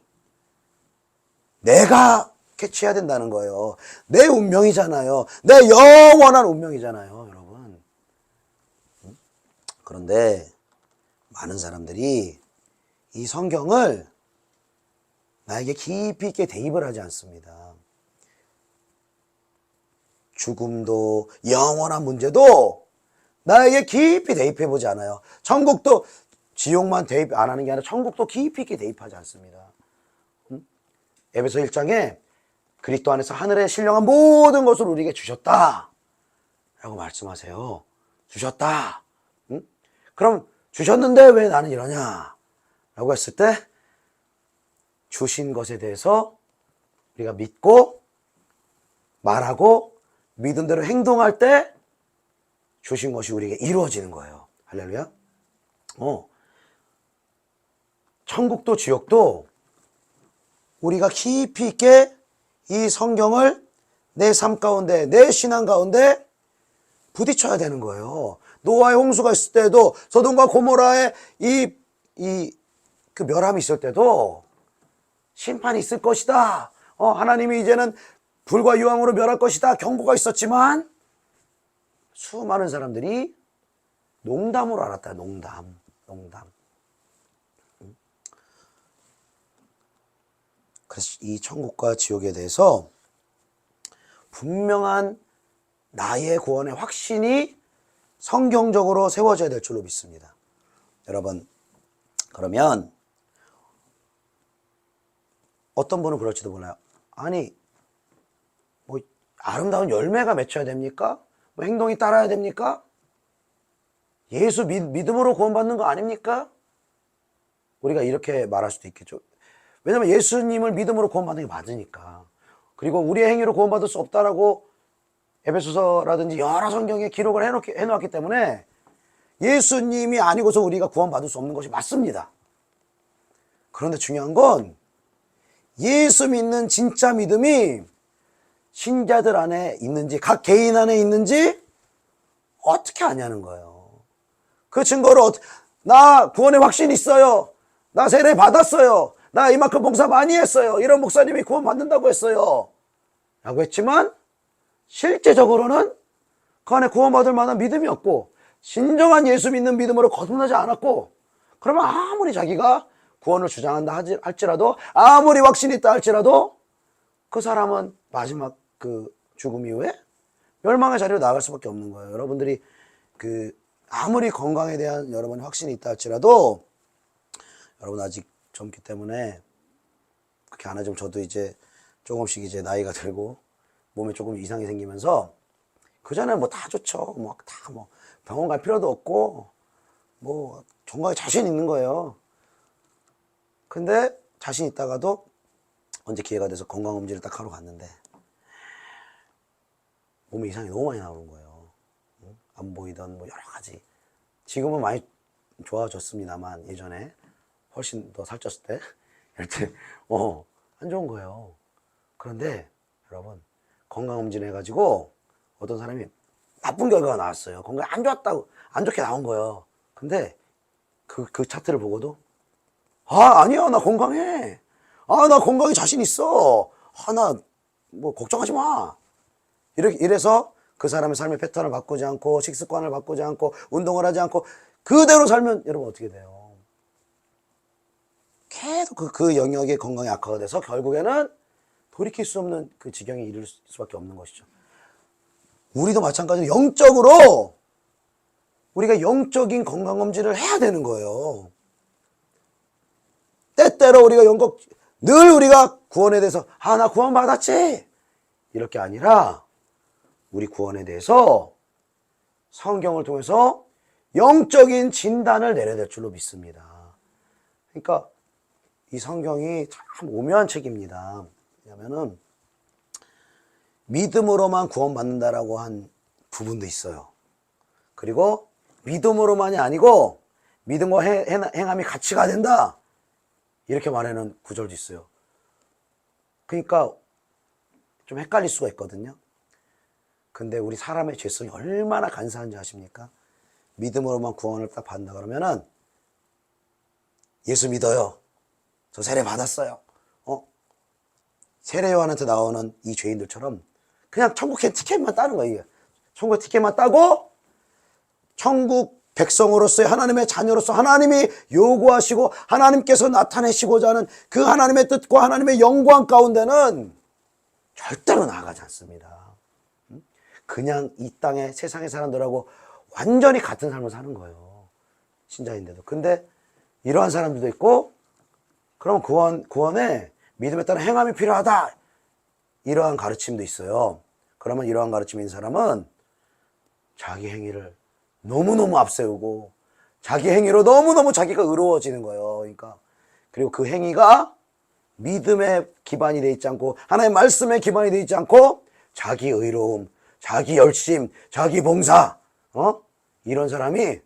내가 캐치해야 된다는 거예요. 내 운명이잖아요. 내 영원한 운명이잖아요, 여러분. 그런데 많은 사람들이 이 성경을 나에게 깊이 있게 대입을 하지 않습니다. 죽음도 영원한 문제도 나에게 깊이 대입해보지 않아요. 천국도, 지옥만 대입 안 하는 게 아니라 천국도 깊이 있게 대입하지 않습니다. 에베소 1장에 그리스도 안에서 하늘에 신령한 모든 것을 우리에게 주셨다 라고 말씀하세요. 주셨다. 그럼 주셨는데 왜 나는 이러냐 라고 했을 때, 주신 것에 대해서 우리가 믿고 말하고 믿음대로 행동할 때 주신 것이 우리에게 이루어지는 거예요. 할렐루야. 천국도 지옥도 우리가 깊이 있게 이 성경을 내 삶 가운데, 내 신앙 가운데 부딪혀야 되는 거예요. 노아의 홍수가 있을 때도, 소돔과 고모라의 그 멸함이 있을 때도 심판이 있을 것이다. 하나님이 이제는 불과 유황으로 멸할 것이다. 경고가 있었지만 수많은 사람들이 농담으로 알았다. 농담. 그래서 이 천국과 지옥에 대해서 분명한 나의 구원의 확신이 성경적으로 세워져야 될 줄로 믿습니다. 여러분, 그러면 어떤 분은 그럴지도 몰라요. 아니, 뭐 아름다운 열매가 맺혀야 됩니까? 뭐 행동이 따라야 됩니까? 예수 믿음으로 구원받는 거 아닙니까? 우리가 이렇게 말할 수도 있겠죠. 왜냐면 예수님을 믿음으로 구원받는 게 맞으니까. 그리고 우리의 행위로 구원받을 수 없다라고 에베소서라든지 여러 성경에 기록을 해놓았기 때문에 예수님이 아니고서 우리가 구원받을 수 없는 것이 맞습니다. 그런데 중요한 건 예수 믿는 진짜 믿음이 신자들 안에 있는지, 각 개인 안에 있는지 어떻게 아냐는 거예요. 그 증거를 나 구원의 확신이 있어요. 나 세례 받았어요. 나 이만큼 봉사 많이 했어요. 이런 목사님이 구원 받는다고 했어요. 라고 했지만 실제적으로는 그 안에 구원받을 만한 믿음이 없고 진정한 예수 믿는 믿음으로 거듭나지 않았고, 그러면 아무리 자기가 구원을 주장한다 할지라도, 아무리 확신이 있다 할지라도 그 사람은 마지막 그 죽음 이후에 멸망의 자리로 나갈 수밖에 없는 거예요. 여러분들이 아무리 건강에 대한 여러분의 확신이 있다 할지라도, 여러분 아직 젊기 때문에 그렇게 안 하지만, 저도 이제 조금씩 이제 나이가 들고 몸에 조금 이상이 생기면서, 그전에 뭐 다 좋죠. 뭐 병원 갈 필요도 없고 뭐 건강에 자신 있는 거예요. 근데 자신 있다가도 언제 기회가 돼서 건강검진을 딱 하러 갔는데 몸에 이상이 너무 많이 나오는 거예요. 안 보이던 뭐 여러 가지. 지금은 많이 좋아졌습니다만 예전에 훨씬 더 살쪘을 때 이럴 때 안 좋은 거예요. 그런데 여러분, 건강검진 해가지고 어떤 사람이 나쁜 결과가 나왔어요. 건강이 안 좋았다고, 안 좋게 나온 거예요. 근데 그 차트를 보고도, 아니야, 나 건강해. 나 건강에 자신 있어. 나 뭐 걱정하지 마. 이래서 그 사람의 삶의 패턴을 바꾸지 않고, 식습관을 바꾸지 않고, 운동을 하지 않고, 그대로 살면 여러분 어떻게 돼요? 계속 그 영역의 건강이 악화가 돼서 결국에는 돌이킬 수 없는 그 지경에 이를 수밖에 없는 것이죠. 우리도 마찬가지로 영적으로 우리가 영적인 건강검진을 해야 되는 거예요. 때때로 우리가 늘 우리가 구원에 대해서 나 구원 받았지 이렇게 아니라 우리 구원에 대해서 성경을 통해서 영적인 진단을 내려야 될 줄로 믿습니다. 그러니까 이 성경이 참 오묘한 책입니다. 왜냐면은 믿음으로만 구원받는다라고 한 부분도 있어요. 그리고 믿음으로만이 아니고 믿음과 행함이 같이 가야 된다 이렇게 말하는 구절도 있어요. 그러니까 좀 헷갈릴 수가 있거든요. 근데 우리 사람의 죄성이 얼마나 간사한지 아십니까? 믿음으로만 구원을 딱 받는다 그러면은 예수 믿어요. 저 세례 받았어요. 세례 요한한테 나오는 이 죄인들처럼 그냥 천국 티켓만 따는 거예요. 천국 티켓만 따고 천국 백성으로서의 하나님의 자녀로서 하나님이 요구하시고 하나님께서 나타내시고자 하는 그 하나님의 뜻과 하나님의 영광 가운데는 절대로 나아가지 않습니다. 그냥 이 땅에 세상의 사람들하고 완전히 같은 삶을 사는 거예요. 신자인데도. 근데 이러한 사람들도 있고, 그럼 구원에 믿음에 따른 행함이 필요하다. 이러한 가르침도 있어요. 그러면 이러한 가르침이 있는 사람은 자기 행위를 너무너무 앞세우고 자기 행위로 너무너무 자기가 의로워지는 거예요. 그러니까 그리고 그 행위가 믿음에 기반이 되어 있지 않고 하나님의 말씀에 기반이 되어 있지 않고 자기 의로움, 자기 열심, 자기 봉사, 이런 사람이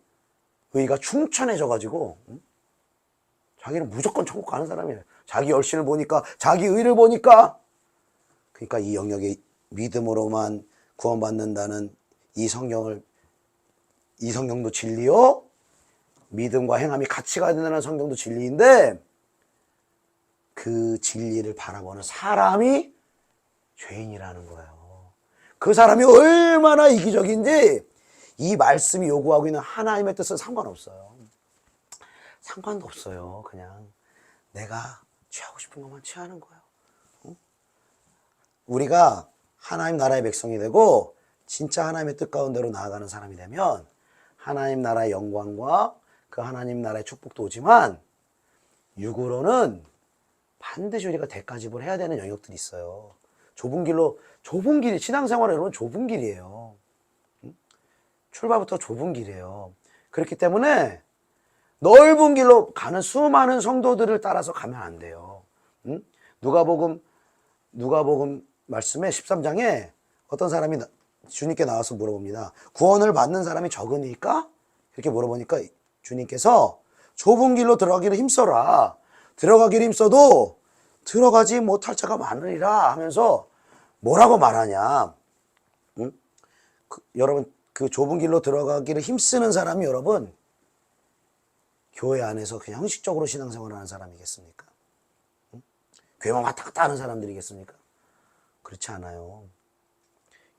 의가 충천해져 가지고 자기는 무조건 천국 가는 사람이에요. 자기 열심을 보니까, 자기 의를 보니까. 그러니까 이 영역에 믿음으로만 구원받는다는 이 성경도 진리요, 믿음과 행함이 같이 가야 된다는 성경도 진리인데 그 진리를 바라보는 사람이 죄인이라는 거예요. 그 사람이 얼마나 이기적인지 이 말씀이 요구하고 있는 하나님의 뜻은 상관없어요. 상관도 없어요. 그냥 내가 취하고 싶은 것만 취하는 거예요. 우리가 하나님 나라의 백성이 되고 진짜 하나님의 뜻 가운데로 나아가는 사람이 되면 하나님 나라의 영광과 그 하나님 나라의 축복도 오지만 육으로는 반드시 우리가 대가집을 해야 되는 영역들이 있어요. 좁은 길이, 신앙생활은 여러분 좁은 길이에요. 출발부터 좁은 길이에요. 그렇기 때문에 넓은 길로 가는 수많은 성도들을 따라서 가면 안 돼요. 누가복음 말씀에 13장에 어떤 사람이 주님께 나와서 물어봅니다. 구원을 받는 사람이 적으니까? 이렇게 물어보니까 주님께서 좁은 길로 들어가기를 힘써라. 들어가기를 힘써도 들어가지 못할 자가 많으리라 하면서 뭐라고 말하냐. 여러분, 그 좁은 길로 들어가기를 힘쓰는 사람이 여러분, 교회 안에서 그냥 형식적으로 신앙생활을 하는 사람이겠습니까? 교회만 왔다 갔다 하는 사람들이겠습니까? 그렇지 않아요.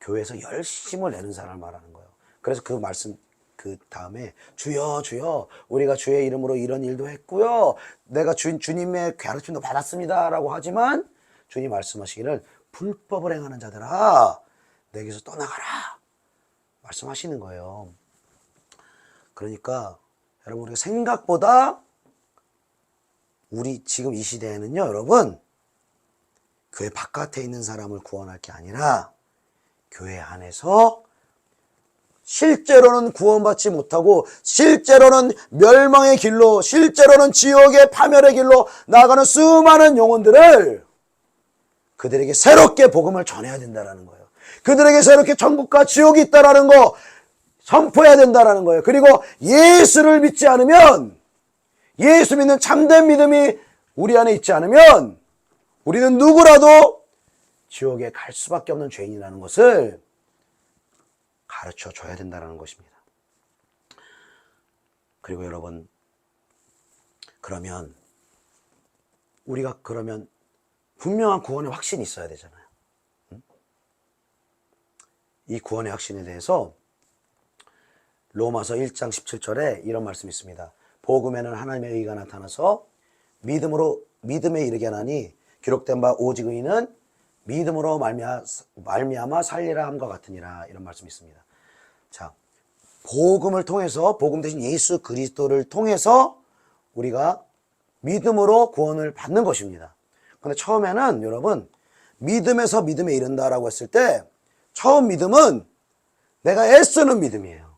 교회에서 열심을 내는 사람을 말하는 거예요. 그래서 그 말씀 그 다음에 주여 우리가 주의 이름으로 이런 일도 했고요. 내가 주님의 가르침도 받았습니다 라고 하지만 주님 말씀하시기를 불법을 행하는 자들아 내게서 떠나가라 말씀하시는 거예요. 그러니까 여러분 우리가 생각보다 우리 지금 이 시대에는요 여러분 교회 바깥에 있는 사람을 구원할 게 아니라 교회 안에서 실제로는 구원받지 못하고 실제로는 멸망의 길로 실제로는 지옥의 파멸의 길로 나아가는 수많은 영혼들을 그들에게 새롭게 복음을 전해야 된다는 거예요. 그들에게 새롭게 천국과 지옥이 있다는 거 선포해야 된다는 거예요. 그리고 예수를 믿지 않으면 예수 믿는 참된 믿음이 우리 안에 있지 않으면 우리는 누구라도 지옥에 갈 수밖에 없는 죄인이라는 것을 가르쳐 줘야 된다는 것입니다. 그리고 여러분, 그러면 우리가 그러면 분명한 구원의 확신이 있어야 되잖아요. 이 구원의 확신에 대해서 로마서 1장 17절에 이런 말씀이 있습니다. 복음에는 하나님의 의가 나타나서 믿음에 이르게 하나니 기록된 바 오직 의인은 믿음으로 말미암아 살리라 함과 같으니라. 이런 말씀이 있습니다. 자, 복음을 통해서, 복음 대신 예수 그리스도를 통해서 우리가 믿음으로 구원을 받는 것입니다. 그런데 처음에는 여러분, 믿음에서 믿음에 이른다라고 했을 때 처음 믿음은 내가 애쓰는 믿음이에요.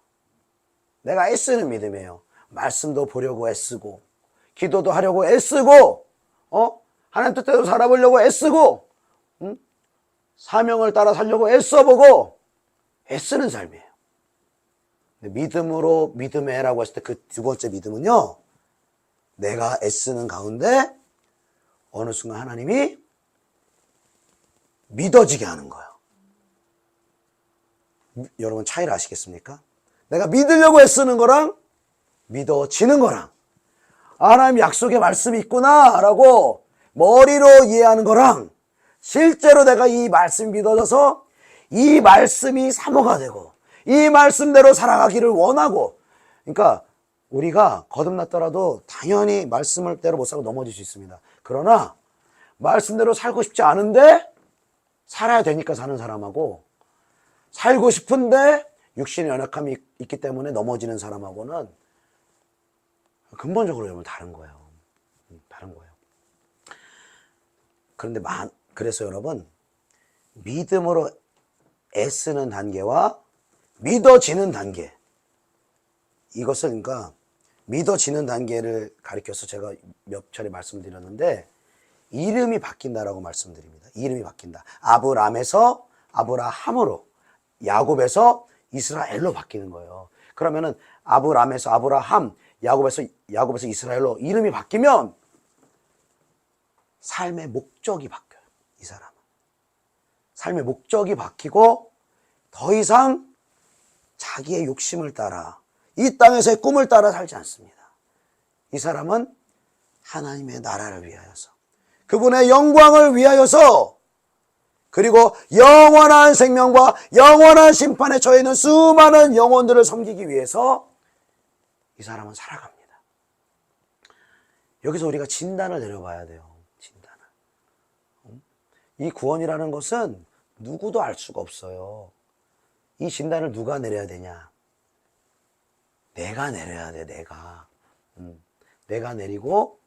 내가 애쓰는 믿음이에요. 말씀도 보려고 애쓰고, 기도도 하려고 애쓰고, 하나님 뜻대로 살아보려고 애쓰고, 사명을 따라 살려고 애써보고, 애쓰는 삶이에요. 믿음으로 믿음에라고 했을 때 그 두 번째 믿음은요, 내가 애쓰는 가운데 어느 순간 하나님이 믿어지게 하는 거예요. 여러분 차이를 아시겠습니까? 내가 믿으려고 애쓰는 거랑 믿어지는 거랑, 하나님 약속의 말씀이 있구나 라고 머리로 이해하는 거랑 실제로 내가 이 말씀이 믿어져서 이 말씀이 사모가 되고 이 말씀대로 살아가기를 원하고, 그러니까 우리가 거듭났더라도 당연히 말씀대로 못 살고 넘어질 수 있습니다. 그러나 말씀대로 살고 싶지 않은데 살아야 되니까 사는 사람하고, 살고 싶은데 육신의 연약함이 있기 때문에 넘어지는 사람하고는 근본적으로 여러분 다른 거예요. 다른 거예요. 그런데 그래서 여러분, 믿음으로 애쓰는 단계와 믿어지는 단계, 이것을 그러니까 믿어지는 단계를 가리켜서 제가 몇 차례 말씀드렸는데 이름이 바뀐다라고 말씀드립니다. 이름이 바뀐다. 아브람에서 아브라함으로, 야곱에서 이스라엘로 바뀌는 거예요. 그러면은 아브람에서 아브라함, 야곱에서 이스라엘로 이름이 바뀌면 삶의 목적이 바뀌어요. 이 사람은 삶의 목적이 바뀌고 더 이상 자기의 욕심을 따라, 이 땅에서의 꿈을 따라 살지 않습니다. 이 사람은 하나님의 나라를 위하여서, 그분의 영광을 위하여서, 그리고 영원한 생명과 영원한 심판에 처해 있는 수많은 영혼들을 섬기기 위해서 이 사람은 살아갑니다. 여기서 우리가 진단을 내려봐야 돼요. 진단을. 이 구원이라는 것은 누구도 알 수가 없어요. 이 진단을 누가 내려야 되냐? 내가 내려야 돼. 내가 내리고,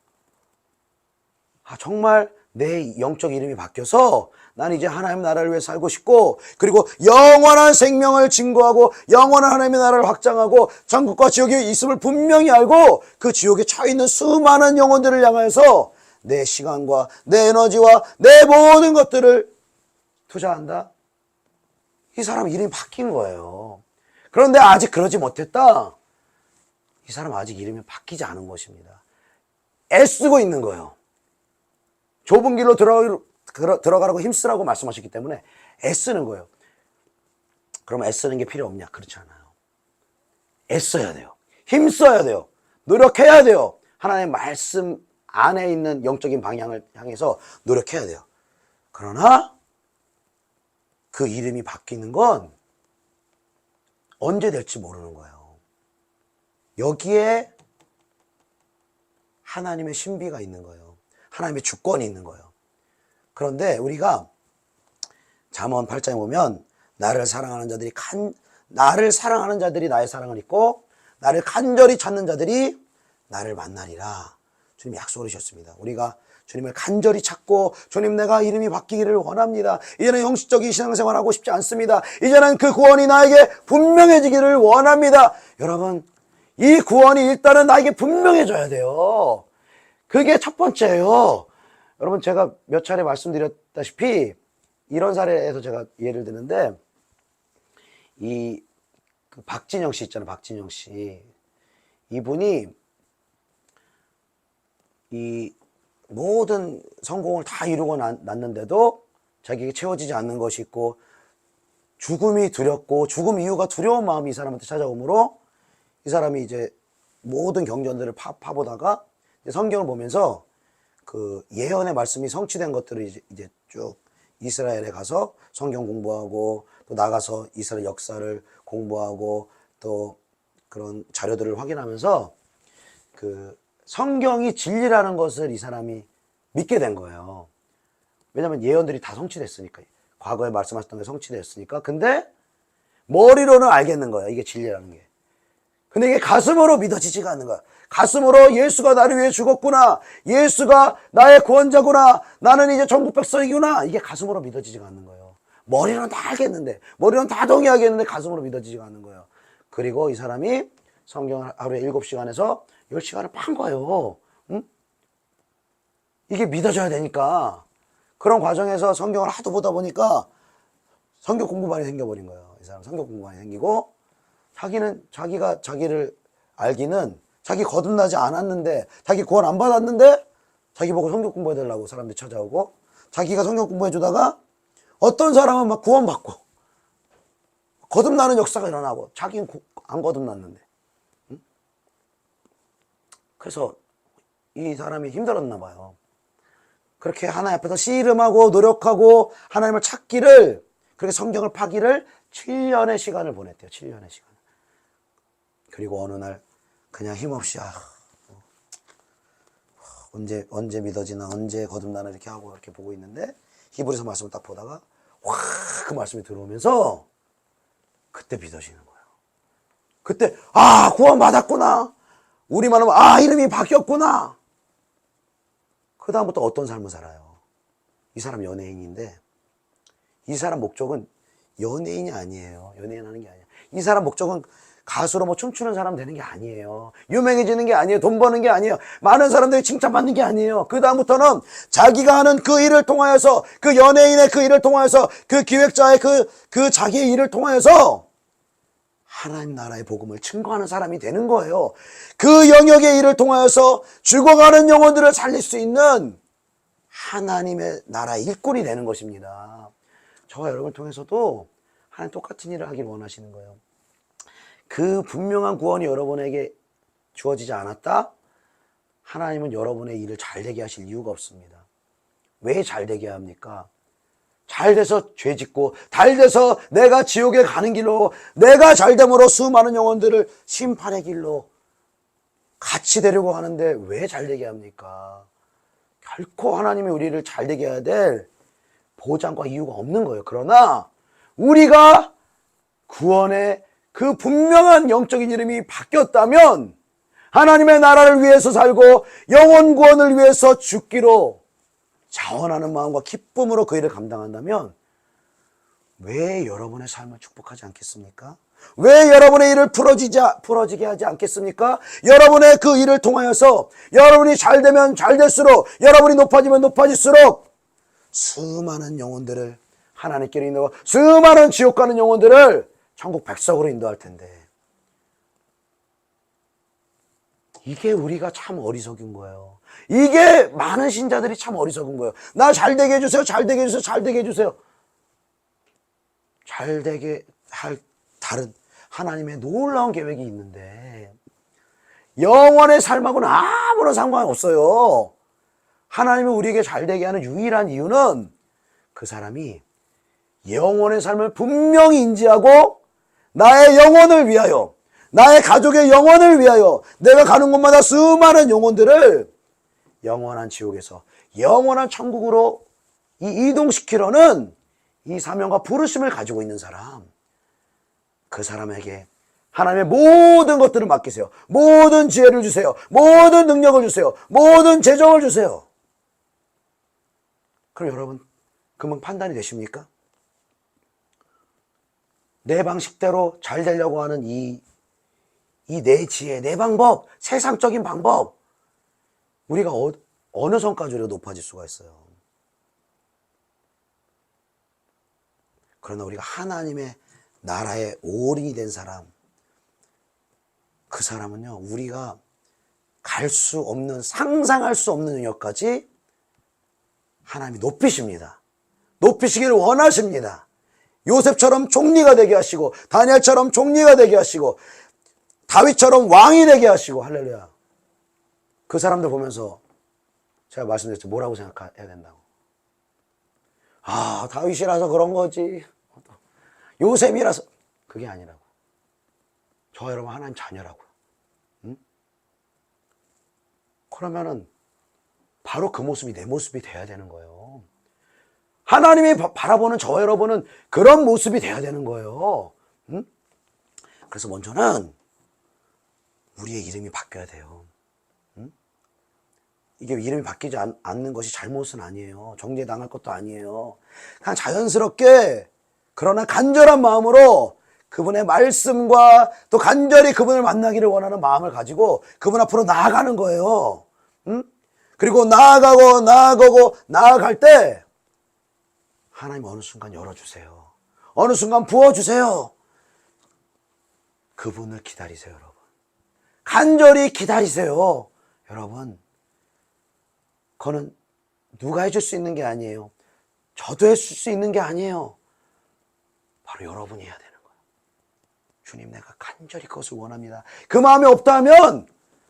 정말 내 영적 이름이 바뀌어서 난 이제 하나님 나라를 위해 살고 싶고, 그리고 영원한 생명을 증거하고 영원한 하나님의 나라를 확장하고 천국과 지옥이 있음을 분명히 알고 그 지옥에 처해 있는 수많은 영혼들을 향해서 내 시간과 내 에너지와 내 모든 것들을 투자한다. 이 사람 이름이 바뀐 거예요. 그런데 아직 그러지 못했다. 이 사람 아직 이름이 바뀌지 않은 것입니다. 애쓰고 있는 거예요. 좁은 길로 들어가라고 힘쓰라고 말씀하셨기 때문에 애쓰는 거예요. 그럼 애쓰는 게 필요 없냐? 그렇지 않아요. 애써야 돼요. 힘써야 돼요. 노력해야 돼요. 하나님의 말씀 안에 있는 영적인 방향을 향해서 노력해야 돼요. 그러나 그 이름이 바뀌는 건 언제 될지 모르는 거예요. 여기에 하나님의 신비가 있는 거예요. 하나님의 주권이 있는 거예요. 그런데 우리가 잠언 8장에 보면 나를 사랑하는 자들이 나의 사랑을 잊고 나를 간절히 찾는 자들이 나를 만나리라. 주님 약속을 주셨습니다. 우리가 주님을 간절히 찾고, 주님 내가 이름이 바뀌기를 원합니다. 이제는 형식적인 신앙생활하고 싶지 않습니다. 이제는 그 구원이 나에게 분명해지기를 원합니다. 여러분, 이 구원이 일단은 나에게 분명해져야 돼요. 그게 첫 번째예요. 여러분, 제가 몇 차례 말씀드렸다시피 이런 사례에서 제가 예를 드는데, 그 박진영 씨 있잖아요. 박진영 씨. 이분이 이 모든 성공을 다 이루고 났는데도 자기에게 채워지지 않는 것이 있고, 죽음이 두렵고 죽음 이유가 두려운 마음이 이 사람한테 찾아오므로 이 사람이 이제 모든 경전들을 파보다가 성경을 보면서 그 예언의 말씀이 성취된 것들을 이제 쭉 이스라엘에 가서 성경 공부하고 또 나가서 이스라엘 역사를 공부하고 또 그런 자료들을 확인하면서 그 성경이 진리라는 것을 이 사람이 믿게 된 거예요. 왜냐하면 예언들이 다 성취됐으니까. 과거에 말씀하셨던 게 성취됐으니까. 근데 머리로는 알겠는 거예요. 이게 진리라는 게. 근데 이게 가슴으로 믿어지지가 않는 거야. 가슴으로 예수가 나를 위해 죽었구나. 예수가 나의 구원자구나. 나는 이제 천국 백성이구나. 이게 가슴으로 믿어지지가 않는 거예요. 머리로는 다 알겠는데, 머리로는 다 동의하겠는데 가슴으로 믿어지지가 않는 거예요. 그리고 이 사람이 성경을 하루에 7시간에서 10시간을 판 거예요. 응? 이게 믿어져야 되니까. 그런 과정에서 성경을 하도 보다 보니까 성경 공부반이 생겨버린 거예요. 이 사람 성경 공부반이 생기고, 자기가 자기를 알기는 자기 거듭나지 않았는데, 자기 구원 안 받았는데, 자기 보고 성경 공부해달라고 사람들이 찾아오고, 자기가 성경 공부해주다가 어떤 사람은 막 구원받고, 거듭나는 역사가 일어나고, 자기는 안 거듭났는데. 응? 그래서 이 사람이 힘들었나 봐요. 그렇게 하나님 앞에서 씨름하고 노력하고 하나님을 찾기를, 그렇게 성경을 파기를 7년의 시간을 보냈대요. 7년의 시간. 그리고 어느 날 그냥 힘없이 언제 믿어지나, 언제 거듭나나 이렇게 하고 이렇게 보고 있는데 히브리서 말씀을 딱 보다가 그 말씀이 들어오면서 그때 믿어지는 거예요. 그때 구원 받았구나. 우리만 하면 이름이 바뀌었구나. 그 다음부터 어떤 삶을 살아요? 이 사람 연예인인데 이 사람 목적은 연예인이 아니에요. 연예인 하는 게 아니에요. 이 사람 목적은 가수로 뭐 춤추는 사람 되는 게 아니에요. 유명해지는 게 아니에요. 돈 버는 게 아니에요. 많은 사람들이 칭찬받는 게 아니에요. 그 다음부터는 자기가 하는 그 일을 통하여서, 그 연예인의 그 일을 통하여서, 그 기획자의 그 자기의 일을 통하여서 하나님 나라의 복음을 증거하는 사람이 되는 거예요. 그 영역의 일을 통하여서 죽어가는 영혼들을 살릴 수 있는 하나님의 나라의 일꾼이 되는 것입니다. 저와 여러분을 통해서도 하나님 똑같은 일을 하길 원하시는 거예요. 그 분명한 구원이 여러분에게 주어지지 않았다? 하나님은 여러분의 일을 잘되게 하실 이유가 없습니다. 왜 잘되게 합니까? 잘돼서 죄 짓고, 잘돼서 내가 지옥에 가는 길로, 내가 잘됨으로 수많은 영혼들을 심판의 길로 같이 데리고 가는데 왜 잘되게 합니까? 결코 하나님이 우리를 잘되게 해야 될 보장과 이유가 없는 거예요. 그러나 우리가 구원의 그 분명한 영적인 이름이 바뀌었다면, 하나님의 나라를 위해서 살고 영혼 구원을 위해서 죽기로 자원하는 마음과 기쁨으로 그 일을 감당한다면 왜 여러분의 삶을 축복하지 않겠습니까? 왜 여러분의 일을 풀어지게 하지 않겠습니까? 여러분의 그 일을 통하여서 여러분이 잘되면 잘될수록, 여러분이 높아지면 높아질수록 수많은 영혼들을 하나님께로 인도하고 수많은 지옥 가는 영혼들을 천국 백석으로 인도할 텐데, 이게 우리가 참 어리석은 거예요. 이게 많은 신자들이 참 어리석은 거예요. 나 잘되게 해주세요. 잘되게 해주세요. 잘되게 해주세요. 잘되게 할 다른 하나님의 놀라운 계획이 있는데 영원의 삶하고는 아무런 상관이 없어요. 하나님이 우리에게 잘되게 하는 유일한 이유는 그 사람이 영원의 삶을 분명히 인지하고 나의 영혼을 위하여, 나의 가족의 영혼을 위하여 내가 가는 곳마다 수많은 영혼들을 영원한 지옥에서 영원한 천국으로 이동시키려는 이 사명과 부르심을 가지고 있는 사람, 그 사람에게 하나님의 모든 것들을 맡기세요. 모든 지혜를 주세요. 모든 능력을 주세요. 모든 재정을 주세요. 그럼 여러분, 금방 판단이 되십니까? 내 방식대로 잘 되려고 하는 이 내 지혜, 내 방법, 세상적인 방법, 우리가 어느 선까지 우리가 높아질 수가 있어요. 그러나 우리가 하나님의 나라에 올인이 된 사람, 그 사람은요, 우리가 갈 수 없는, 상상할 수 없는 영역까지 하나님이 높이십니다. 높이시기를 원하십니다. 요셉처럼 총리가 되게 하시고, 다니엘처럼 총리가 되게 하시고, 다윗처럼 왕이 되게 하시고, 할렐루야. 그 사람들 보면서 제가 말씀드렸죠. 뭐라고 생각해야 된다고. 아, 다윗이라서 그런 거지. 요셉이라서. 그게 아니라고. 저 여러분 하나님 자녀라고요. 응? 그러면은 바로 그 모습이 내 모습이 돼야 되는 거예요. 하나님이 바라보는 저 여러분은 그런 모습이 돼야 되는 거예요. 응? 그래서 먼저는 우리의 이름이 바뀌어야 돼요. 응? 이게 이름이 바뀌지 않는 것이 잘못은 아니에요. 정죄당할 것도 아니에요. 그냥 자연스럽게 그러나 간절한 마음으로 그분의 말씀과 또 간절히 그분을 만나기를 원하는 마음을 가지고 그분 앞으로 나아가는 거예요. 응? 그리고 나아갈 때 하나님 어느 순간 열어주세요. 어느 순간 부어주세요. 그분을 기다리세요, 여러분. 간절히 기다리세요. 여러분, 그거는 누가 해줄 수 있는 게 아니에요. 저도 해줄 수 있는 게 아니에요. 바로 여러분이 해야 되는 거예요. 주님, 내가 간절히 그것을 원합니다. 그 마음이 없다면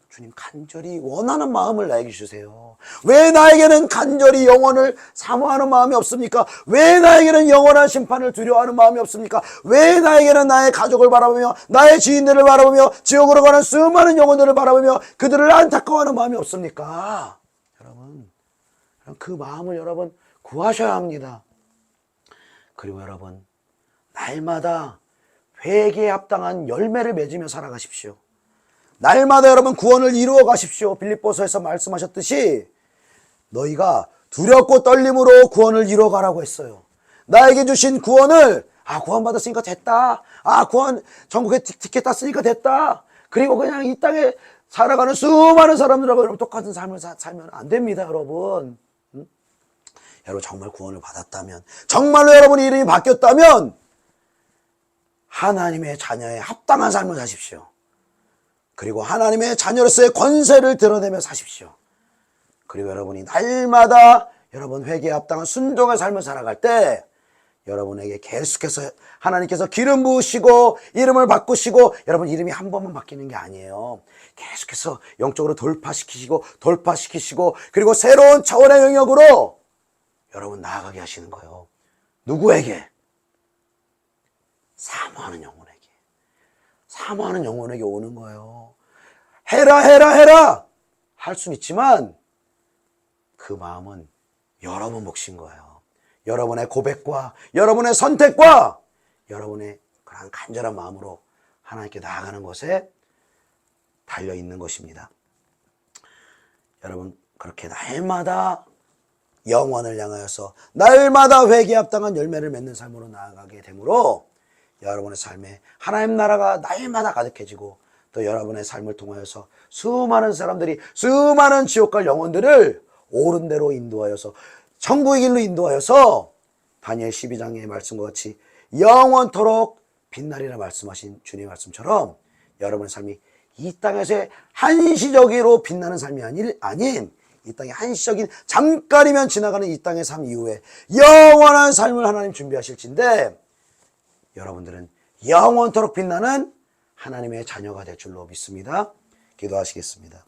주님 간절히 원하는 마음을 나에게 주세요. 왜 나에게는 간절히 영원을 사모하는 마음이 없습니까? 왜 나에게는 영원한 심판을 두려워하는 마음이 없습니까? 왜 나에게는 나의 가족을 바라보며 나의 지인들을 바라보며 지옥으로 가는 수많은 영혼들을 바라보며 그들을 안타까워하는 마음이 없습니까? 여러분, 그 마음을 여러분 구하셔야 합니다. 그리고 여러분, 날마다 회개에 합당한 열매를 맺으며 살아가십시오. 날마다 여러분 구원을 이루어 가십시오. 빌립보서에서 말씀하셨듯이 너희가 두렵고 떨림으로 구원을 이루어 가라고 했어요. 나에게 주신 구원을 구원받았으니까 됐다. 구원 전국에 티켓 땄으니까 됐다. 그리고 그냥 이 땅에 살아가는 수많은 사람들하고 여러분 똑같은 삶을 살면 안 됩니다, 여러분. 여러분 정말 구원을 받았다면, 정말로 여러분의 이름이 바뀌었다면 하나님의 자녀에 합당한 삶을 사십시오. 그리고 하나님의 자녀로서의 권세를 드러내며 사십시오. 그리고 여러분이 날마다 여러분 회개에 합당한 순종의 삶을 살아갈 때 여러분에게 계속해서 하나님께서 기름 부으시고 이름을 바꾸시고, 여러분 이름이 한 번만 바뀌는 게 아니에요. 계속해서 영적으로 돌파시키시고 그리고 새로운 차원의 영역으로 여러분 나아가게 하시는 거예요. 누구에게? 사모하는 영혼에게 오는 거예요. 해라 할 수는 있지만 그 마음은 여러분 몫인 거예요. 여러분의 고백과 여러분의 선택과 여러분의 그런 간절한 마음으로 하나님께 나아가는 것에 달려있는 것입니다. 여러분 그렇게 날마다 영원을 향하여서 날마다 회개에 합당한 열매를 맺는 삶으로 나아가게 되므로 여러분의 삶에 하나님 나라가 날마다 가득해지고, 또 여러분의 삶을 통하여서 수많은 사람들이 수많은 지옥갈 영혼들을 옳은 대로 인도하여서 천국의 길로 인도하여서 다니엘 12장의 말씀과 같이 영원토록 빛나리라 말씀하신 주님의 말씀처럼 여러분의 삶이 이 땅에서의 한시적으로 빛나는 삶이 아닌 이 땅의 한시적인 잠깐이면 지나가는 이 땅의 삶 이후에 영원한 삶을 하나님 준비하실진데, 여러분들은 영원토록 빛나는 하나님의 자녀가 될 줄로 믿습니다. 기도하시겠습니다.